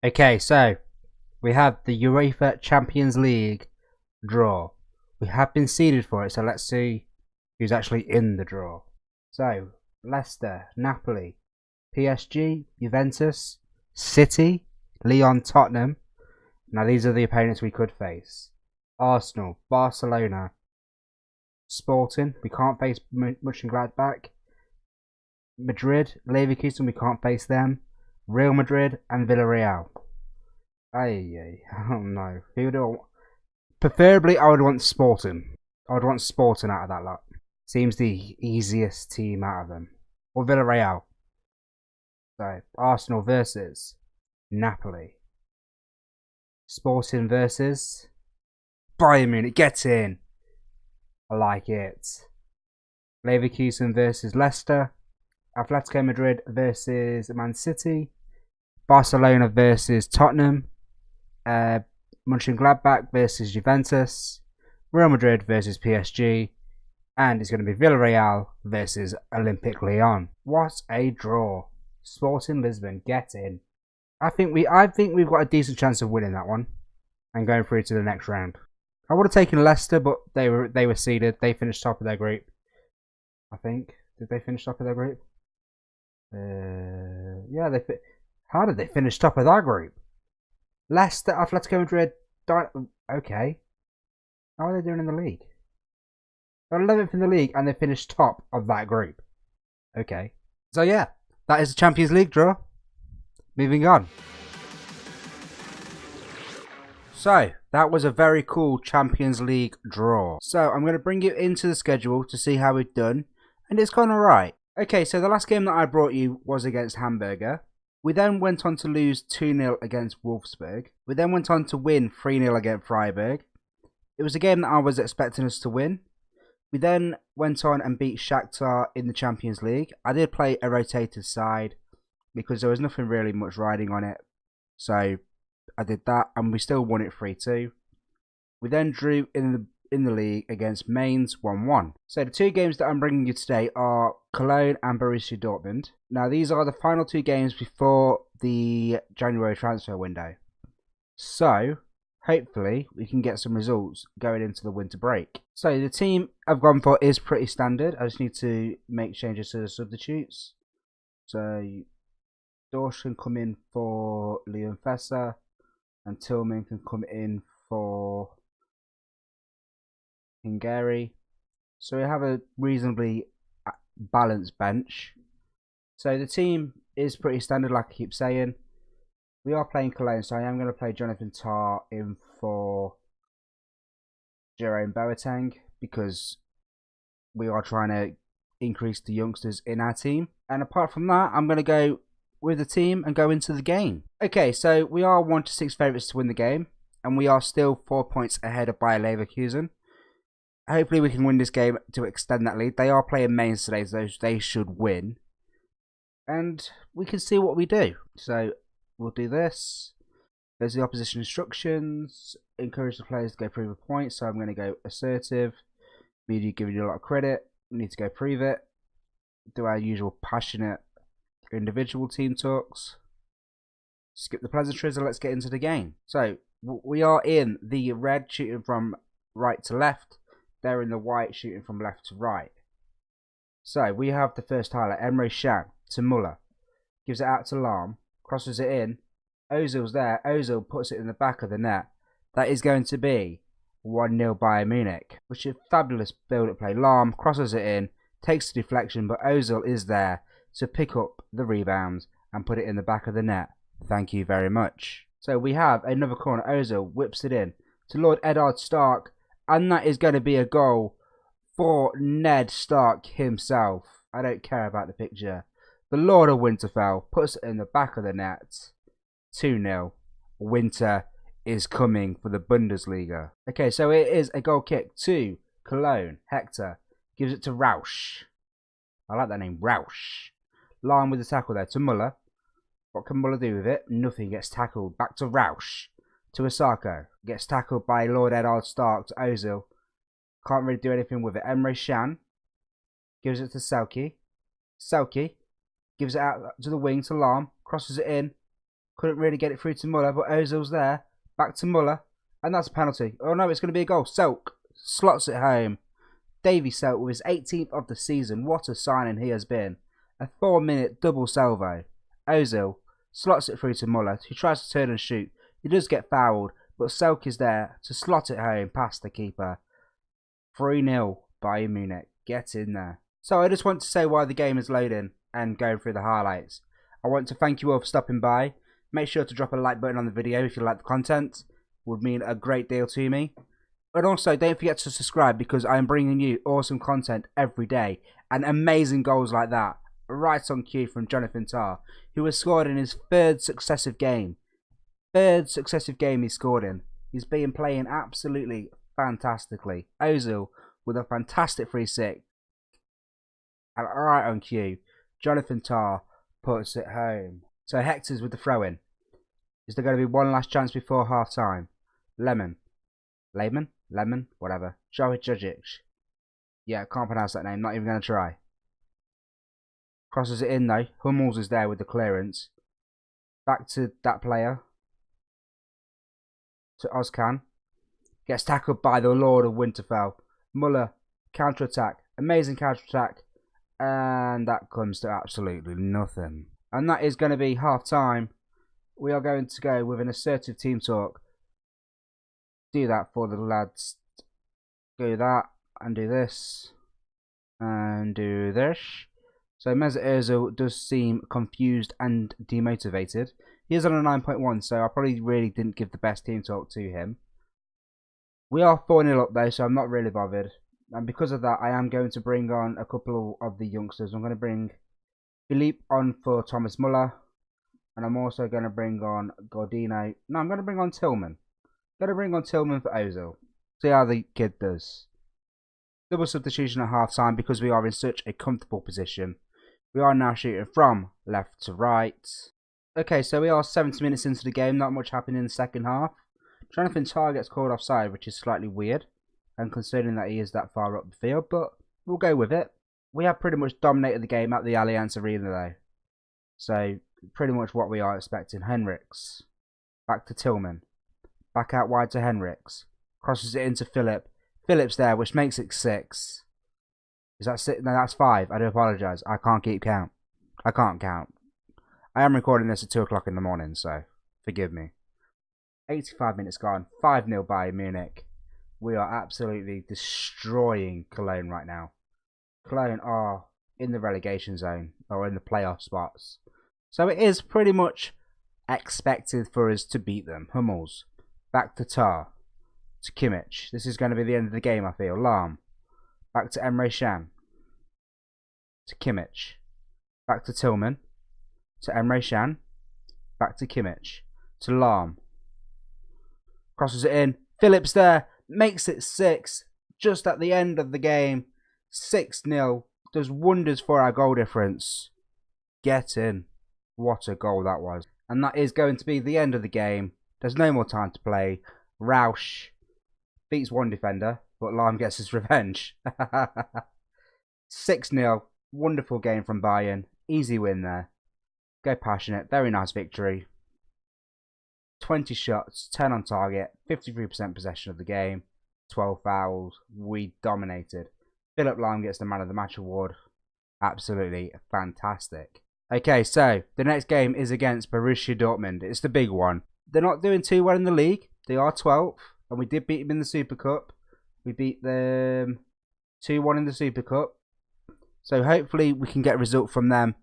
Okay, so we have the UEFA Champions League draw. We have been seeded for it, so let's see who's actually in the draw. So, Leicester, Napoli, PSG, Juventus, City, Lyon, Tottenham. Now these are the opponents we could face. Arsenal, Barcelona, Sporting, we can't face Mönchengladbach. Madrid, Leverkusen, we can't face them. Real Madrid and Villarreal. I don't know. Who do I want? Preferably, I would want Sporting. I would want Sporting out of that lot. Seems the easiest team out of them. Or Villarreal. So, Arsenal versus Napoli. Sporting versus Bayern Munich. Get in. I like it. Leverkusen versus Leicester. Atletico Madrid versus Man City. Barcelona versus Tottenham. Mönchengladbach versus Juventus. Real Madrid versus PSG. And it's going to be Villarreal versus Olympic Lyon. What a draw. Sporting Lisbon, get in. I think we've got a decent chance of winning that one and going through to the next round. I would have taken Leicester, but they were seeded. They finished top of their group. I think. Did they finish top of their group? Yeah, how did they finish top of that group? Leicester, Atletico Madrid. Okay. How are they doing in the league? They're 11th in the league and they finished top of that group. Okay. So yeah, that is the Champions League draw. Moving on. So, that was a very cool Champions League draw. So, I'm going to bring you into the schedule to see how we've done. And it's gone alright. Okay, so the last game that I brought you was against Hamburger. We then went on to lose 2-0 against Wolfsburg. We then went on to win 3-0 against Freiburg. It was a game that I was expecting us to win. We then went on and beat Shakhtar in the Champions League. I did play a rotated side because there was nothing really much riding on it. So I did that and we still won it 3-2. We then drew in the league against Mainz 1-1. So the two games that I'm bringing you today are Cologne and Borussia Dortmund. Now these are the final two games before the January transfer window. So hopefully we can get some results going into the winter break. So the team I've gone for is pretty standard. I just need to make changes to the substitutes. So Dorsch can come in for Leon Fessa and Tillman can come in for Hungary. So we have a reasonably balanced bench. So the team is pretty standard, like I keep saying. We are playing Cologne, so I am going to play Jonathan Tah in for Jerome Boateng because we are trying to increase the youngsters in our team. And apart from that, I'm going to go with the team and go into the game. Okay, so we are 1-6 favourites to win the game, and we are still 4 points ahead of Bayer Leverkusen. Hopefully we can win this game to extend that lead. They are playing Mainz today, so they should win. And we can see what we do. So we'll do this. There's the opposition instructions. Encourage the players to go prove a point. So I'm going to go assertive. Media giving you a lot of credit. We need to go prove it. Do our usual passionate individual team talks. Skip the pleasantries and let's get into the game. So we are in the red, shooting from right to left. They're in the white, shooting from left to right. So we have the first highlight. Emre Can to Muller. Gives it out to Lahm. Crosses it in. Ozil's there. Ozil puts it in the back of the net. That is going to be 1-0 Bayern Munich. Which is fabulous build-up play. Lahm crosses it in. Takes the deflection, but Ozil is there to pick up the rebounds and put it in the back of the net. Thank you very much. So we have another corner. Ozil whips it in to Lord Eddard Stark. And that is going to be a goal for Ned Stark himself. I don't care about the picture. The Lord of Winterfell puts it in the back of the net. 2-0. Winter is coming for the Bundesliga. Okay, so it is a goal kick to Cologne. Hector gives it to Rausch. I like that name, Rausch. Line with the tackle there to Muller. What can Muller do with it? Nothing. Gets tackled. Back to Rausch. To Osako. Gets tackled by Lord Eddard Stark to Ozil. Can't really do anything with it. Emre Can gives it to Selke. Selke gives it out to the wing to Lahm. Crosses it in. Couldn't really get it through to Muller, but Ozil's there. Back to Muller. And that's a penalty. Oh no, it's going to be a goal. Selk slots it home. Davy Selk with his 18th of the season. What a signing he has been. A 4-minute double salvo. Ozil slots it through to Muller, who tries to turn and shoot. He does get fouled, but Selk is there to slot it home past the keeper. 3-0 Bayern Munich. Get in there. So I just want to say why the game is loading and going through the highlights. I want to thank you all for stopping by. Make sure to drop a like button on the video if you like the content. It would mean a great deal to me. And also, don't forget to subscribe because I am bringing you awesome content every day. And amazing goals like that. Right on cue from Jonathan Tah, who has scored in his third successive game. Third successive game he scored in. He's been playing absolutely fantastically. Ozil with a fantastic free kick. And right on cue, Jonathan Tah puts it home. So Hector's with the throw-in. Is there going to be one last chance before half-time? Lemon, whatever. Jovic. Yeah, can't pronounce that name, not even going to try. Crosses it in though. Hummels is there with the clearance. Back to that player. To Ozcan. Gets tackled by the Lord of Winterfell. Muller, counter-attack. Amazing counter-attack. And that comes to absolutely nothing. And that is going to be half-time. We are going to go with an assertive team talk. Do that for the lads. Do that. And do this. And do this. So Mesut Ozil does seem confused and demotivated. He is on a 9.1, so I probably really didn't give the best team talk to him. We are 4-0 up though, so I'm not really bothered. And because of that, I am going to bring on a couple of the youngsters. I'm going to bring Philippe on for Thomas Muller. And I'm also going to bring on Gordino. No, I'm going to bring on Tillman. I'm going to bring on Tillman for Ozil. See how the kid does. Double substitution at half time because we are in such a comfortable position. We are now shooting from left to right. Okay, so we are 70 minutes into the game. Not much happened in the second half. Jonathan Tah gets called offside, which is slightly weird. And considering that he is that far up the field, but we'll go with it. We have pretty much dominated the game at the Allianz Arena though. So, pretty much what we are expecting. Henriks. Back to Tillman. Back out wide to Henriks. Crosses it into Philip. Philip's there, which makes it 6. Is that 6? No, that's 5. I do apologise. I can't keep count. I can't count. I am recording this at 2 o'clock in the morning, so forgive me. 85 minutes gone. 5-0 Bayern Munich. We are absolutely destroying Cologne right now. Cologne are in the relegation zone, or in the playoff spots. So it is pretty much expected for us to beat them. Hummels. Back to Tah. To Kimmich. This is going to be the end of the game, I feel. Lahm. Back to Emre Can. To Kimmich. Back to Tillman. To Emre Can. Back to Kimmich. To Lahm. Crosses it in. Phillips there. Makes it 6. Just at the end of the game. 6-0. Does wonders for our goal difference. Get in. What a goal that was. And that is going to be the end of the game. There's no more time to play. Rausch beats one defender, but Lahm gets his revenge. 6-0. Wonderful game from Bayern. Easy win there. Go passionate. Very nice victory. 20 shots, 10 on target, 53% possession of the game, 12 fouls. We dominated. Philip Lahm gets the Man of the Match award. Absolutely fantastic. Okay, so the next game is against Borussia Dortmund. It's the big one. They're not doing too well in the league. They are 12th, and we did beat them in the Super Cup. We beat them 2-1 in the Super Cup. So hopefully we can get a result from them,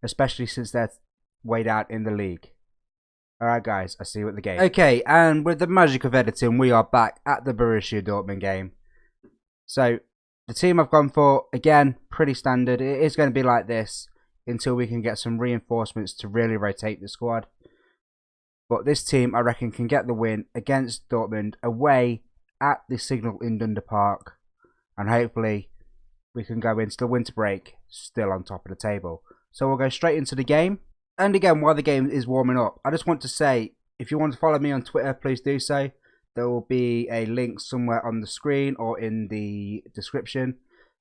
especially since they're way down in the league. Alright guys, I'll see you at the game. Okay, and with the magic of editing, we are back at the Borussia Dortmund game. So, the team I've gone for, again, pretty standard. It is going to be like this until we can get some reinforcements to really rotate the squad. But this team, I reckon, can get the win against Dortmund away at the Signal Iduna Park. And hopefully, we can go into the winter break still on top of the table. So we'll go straight into the game. And again, while the game is warming up, I just want to say, if you want to follow me on Twitter, please do so. There will be a link somewhere on the screen or in the description.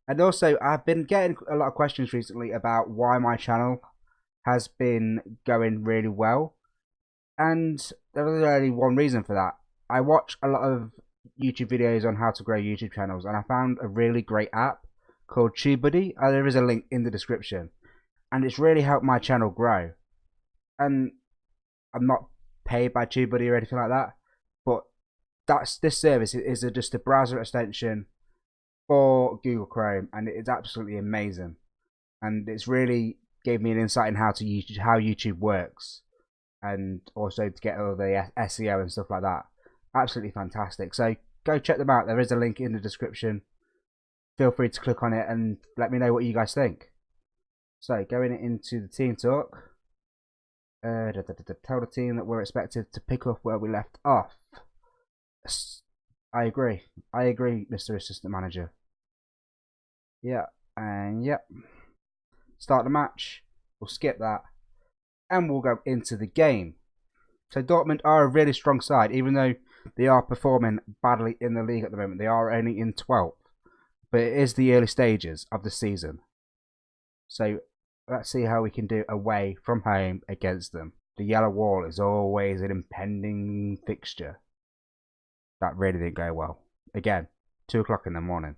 And also, I've been getting a lot of questions recently about why my channel has been going really well. And there was only one reason for that. I watch a lot of YouTube videos on how to grow YouTube channels, and I found a really great app called TubeBuddy. There is a link in the description, and it's really helped my channel grow. And I'm not paid by TubeBuddy or anything like that, but this service is just a browser extension for Google Chrome, and it's absolutely amazing. And it's really gave me an insight in how YouTube works, and also to get all the SEO and stuff like that. Absolutely fantastic. So go check them out. There is a link in the description. Feel free to click on it and let me know what you guys think. So going into the team talk, tell the team that we're expected to pick up where we left off. I agree, Mr. Assistant Manager. Yeah, and yep. Start the match. We'll skip that, and we'll go into the game. So Dortmund are a really strong side, even though they are performing badly in the league at the moment. They are only in 12th, but it is the early stages of the season. So let's see how we can do away from home against them. The yellow wall is always an impending fixture. That really didn't go well. Again, 2 o'clock in the morning.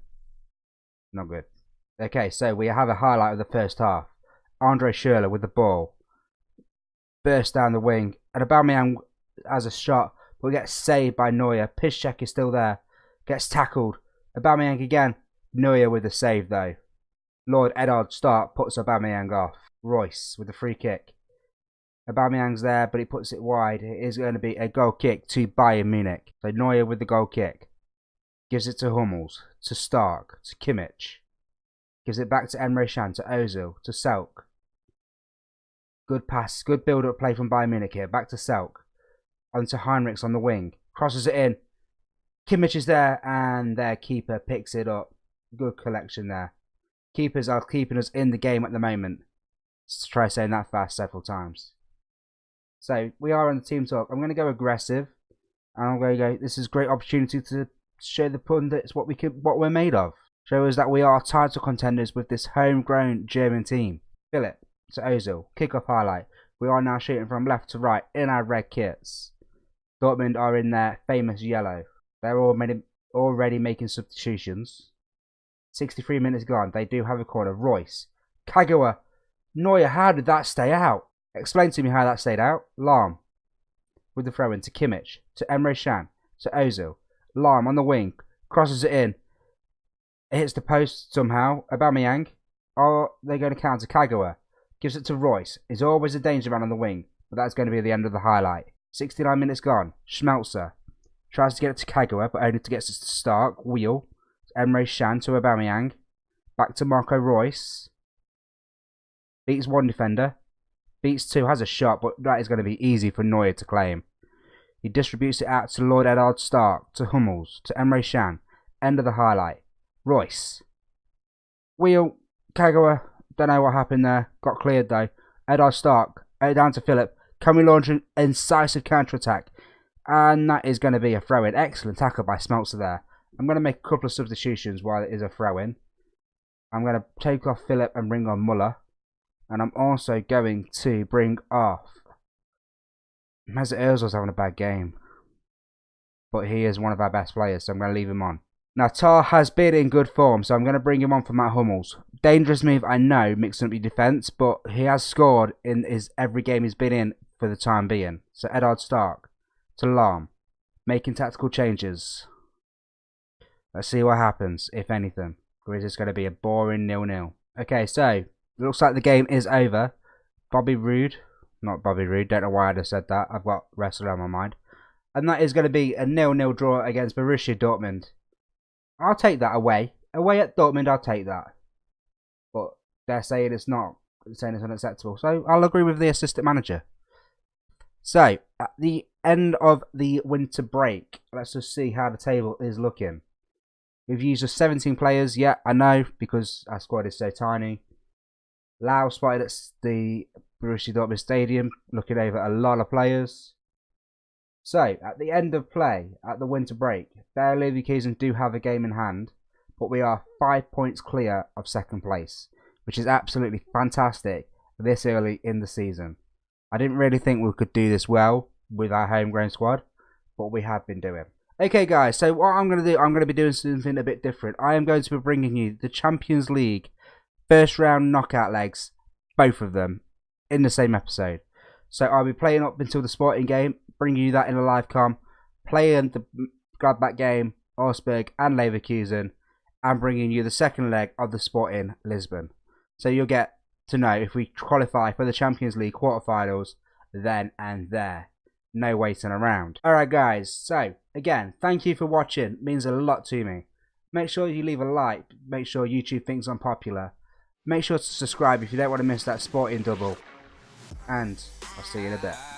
Not good. Okay, so we have a highlight of the first half. Andre Schürrle with the ball. Burst down the wing. And Aubameyang has a shot, but gets saved by Neuer. Piszczek is still there. Gets tackled. Aubameyang again. Neuer with the save though. Lord Eddard Stark puts Aubameyang off. Royce with the free kick. Aubameyang's there, but he puts it wide. It is going to be a goal kick to Bayern Munich. So Neuer with the goal kick. Gives it to Hummels. To Stark. To Kimmich. Gives it back to Emre Can. To Ozil. To Selk. Good pass. Good build-up play from Bayern Munich here. Back to Selk. Onto Heinrichs on the wing. Crosses it in. Kimmich is there, and their keeper picks it up. Good collection there. Keepers are keeping us in the game at the moment. Let's try saying that fast several times. So we are on the team talk. I'm going to go aggressive, and I'm going to go. This is a great opportunity to show the pundits what we're made of. Show us that we are title contenders with this homegrown German team. Philip to Ozil, kick-off highlight. We are now shooting from left to right in our red kits. Dortmund are in their famous yellow. They're already making substitutions. 63 minutes gone. They do have a corner. Royce, Kagawa, Neuer. How did that stay out? Explain to me how that stayed out. Lahm with the throw in to Kimmich, to Emre Can, to Ozil. Lahm on the wing, crosses it in. It hits the post somehow. Aubameyang. Are they going to counter? Kagawa gives it to Royce. Is always a danger man on the wing, but that's going to be the end of the highlight. 69 minutes gone. Schmelzer tries to get it to Kagawa, but only to get it to Stark. Wheel. Emre Can to Aubameyang. Back to Marco Royce. Beats one defender. Beats two. Has a shot, but that is going to be easy for Neuer to claim. He distributes it out to Lord Eddard Stark. To Hummels. To Emre Can. End of the highlight. Royce. Wheel. Kagawa. Don't know what happened there. Got cleared though. Eddard Stark. Down to Philip. Can we launch an incisive counter-attack? And that is going to be a throw-in. Excellent tackle by Schmelzer there. I'm going to make a couple of substitutions while it is a throw-in. I'm going to take off Philip and bring on Muller. And I'm also going to bring off... Mesut Ozil's having a bad game. But he is one of our best players, so I'm going to leave him on. Now, Tar has been in good form, so I'm going to bring him on for Matt Hummels. Dangerous move, I know, mixing up your defence, but he has scored in every game he's been in for the time being. So Eddard Stark to Lahm, making tactical changes. Let's see what happens, if anything. Or is this going to be a boring 0-0? Okay, so it looks like the game is over. Bobby Roode, not Bobby Roode, don't know why I just said that. I've got wrestler on my mind. And that is going to be a 0-0 draw against Borussia Dortmund. I'll take that away. Away at Dortmund, I'll take that. But they're saying it's not. They're saying it's unacceptable. So I'll agree with the assistant manager. So, at the end of the winter break, let's just see how the table is looking. We've used just 17 players. Yeah, I know, because our squad is so tiny. Lau spotted at the Borussia Dortmund Stadium, looking over a lot of players. So, at the end of play, at the winter break, Bayer Leverkusen do have a game in hand, but we are 5 points clear of second place, which is absolutely fantastic this early in the season. I didn't really think we could do this well, with our homegrown squad, but we have been doing. Okay guys, so what I'm going to do, I'm going to be doing something a bit different. I am going to be bringing you the Champions League first round knockout legs, both of them, in the same episode. So I'll be playing up until the Sporting game, bringing you that in a live com, playing the Gladbach game, Augsburg and Leverkusen, and bringing you the second leg of the Sporting Lisbon. So you'll get to know if we qualify for the Champions League quarterfinals then and there. No waiting around. Alright guys, so again, thank you for watching. It means a lot to me. Make sure you leave a like. Make sure YouTube thinks I'm popular. Make sure to subscribe if you don't want to miss that Sporting double. And I'll see you in a bit.